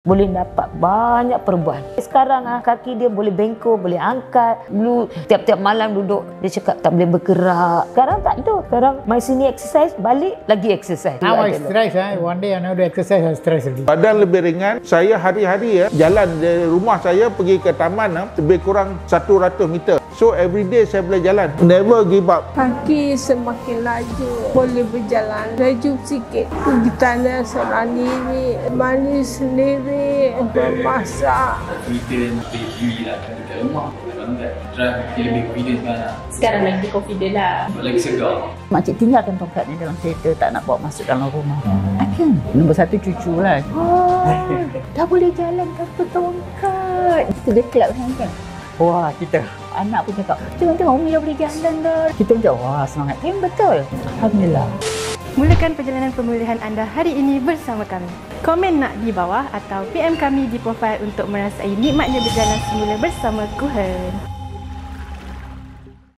Boleh dapat banyak perubahan. Sekarang kaki dia boleh bengkok, boleh angkat. Dulu tiap-tiap malam duduk, dia cakap tak boleh bergerak. Sekarang tak ada. Sekarang mai sini exercise, balik lagi exercise. Now I stress, one day I know the exercise, I stress already. Badan lebih ringan. Saya hari-hari jalan dari rumah saya pergi ke taman lebih kurang 100 meter. So every day saya boleh jalan. Never give up. Kaki semakin laju, boleh berjalan laju sikit. Pergi tanah seorang diri, mandi sendiri, memasak. Confident lebih lah dekat rumah. Drive lebih confident sekarang. Sekarang lagi confident lah. Lagi segar. Makcik tinggalkan tongkat ni dalam kereta, tak nak bawa masuk dalam rumah. Akan. Nombor satu cucu lah. Dah boleh jalan tanpa tongkat. Itu dia kelab kan. Wah, kita anak pun cakap, tengok Umi dah boleh jalan dah. Kita macam, wah semangat. Tapi betul. Alhamdulillah. Mulakan perjalanan pemulihan anda hari ini bersama kami. Komen nak di bawah atau PM kami di profil untuk merasai nikmatnya berjalan semula bersama Kuhen.